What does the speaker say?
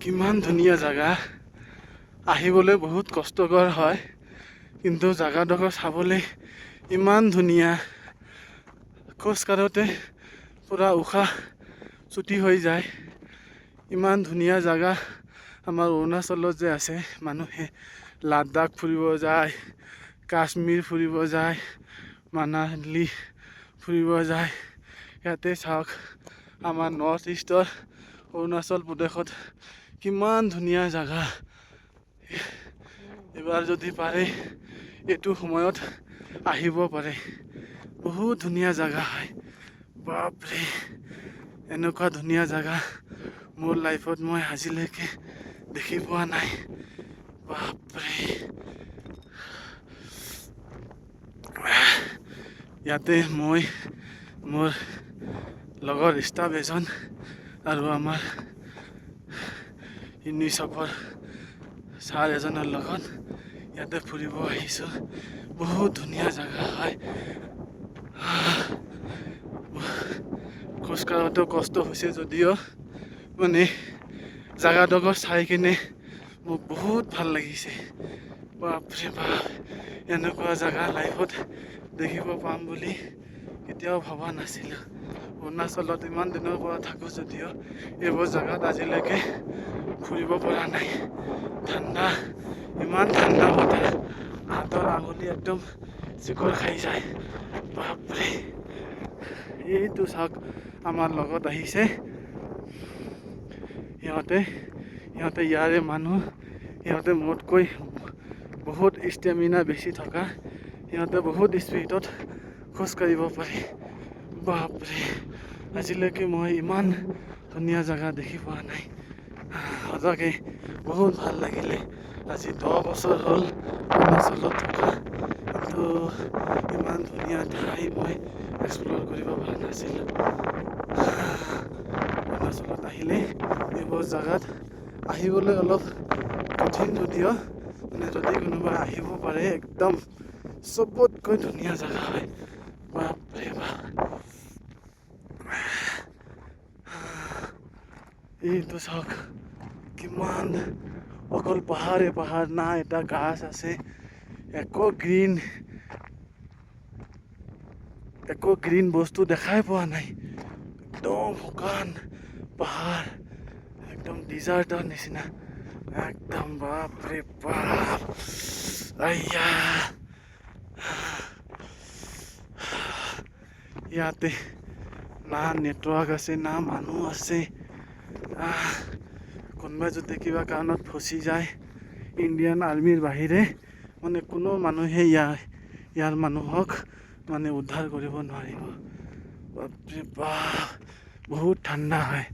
কিমান ধুনীয়া জাগা, আহিবলৈ বহুত কষ্টকৰ হয়, কিন্তু জাগাডোখৰ চাবলৈ ইমান ধুনীয়া। খোজ কাঢ়োতে পুৰা উশাহ চুটি হৈ যায়। ইমান ধুনীয়া জাগা আমাৰ অৰুণাচলত যে আছে। মানুহে লাডাখ ফুৰিব যায়, কাশ্মীৰ ফুৰিব যায়, মানালী ফুৰিব যায়। ইয়াতে চাওক আমাৰ নৰ্থ ইষ্টৰ অৰুণাচল প্ৰদেশত কিমান ধুনীয়া জাগা। এবাৰ যদি পাৰে এইটো সময়ত আহিব পাৰে, বহুত ধুনীয়া জাগা হয়। বাপৰে, এনেকুৱা ধুনীয়া জাগা মোৰ লাইফত মই আজিলৈকে দেখি পোৱা নাই। বাপৰে, ইয়াতে মই মোৰ লগৰ ষ্টাফ এজন আৰু আমাৰ ইউনিচেফৰ ছাৰ এজনৰ লগত ইয়াতে ফুৰিব আহিছোঁ। বহুত ধুনীয়া জাগা হয়। খোজ কাঢ়োতেও কষ্ট হৈছে যদিও মানে জাগাডোখৰ চাই কিনে মোক বহুত ভাল লাগিছে। বাপৰে বাপ, এনেকুৱা জাগা লাইফত দেখিব পাম বুলি কেতিয়াও ভবা নাছিলোঁ। অৰুণাচলত ইমান দিনৰ পৰা থাকোঁ যদিও এইবোৰ জাগাত আজিলৈকে ফুৰিব পৰা নাই। ঠাণ্ডা, ইমান ঠাণ্ডা বতাহ, হাতৰ আঙুলি একদম চিকল খাই যায়। বাপৰে, এইটো চাওক আমাৰ লগত আহিছে সিহঁতে ইয়াৰে মানুহ। সিহঁতে মোতকৈ বহুত ষ্টেমিনা বেছি থকা, সিহঁতে বহুত স্পীডত খোজ কাঢ়িব পাৰে। বাপৰে, আজিলৈকে মই ইমান ধুনীয়া জাগা দেখি পোৱা নাই। সঁচাকৈ বহুত ভাল লাগিলে। আজি 10 বছৰ হ'ল অৰুণাচলত থকা, কিন্তু ইমান ধুনীয়া ঠাই মই এক্সপ্ল'ৰ কৰিব পৰা নাছিলোঁ। অৰুণাচলত আহিলে এইবোৰ জাগাত আহিবলৈ অলপ কঠিন যদিও মানে যদি কোনোবা আহিব পাৰে, একদম চবতকৈ ধুনীয়া জাগা হয়। বাপৰে বাপ, এইটো চাওক কিমান, অকল পাহাৰে পাহাৰ, না এটা গাছ আছে, একো গ্ৰীণ বস্তু দেখাই পোৱা নাই। একদম শুকান পাহাৰ, একদম ডিজাৰ্টৰ নিচিনা একদম। বাপৰে বাপ, আইয়া, ইয়াতে না নেটৱৰ্ক আছে, না মানুহ আছে। কোনোবাই যদি কিবা কাৰণত ফচি যায়, ইণ্ডিয়ান আৰ্মিৰ বাহিৰে মানে কোনো মানুহে ইয়াৰ মানুহক মানে উদ্ধাৰ কৰিব নোৱাৰিব। বাপৰে বাপ, বহুত ঠাণ্ডা হয়।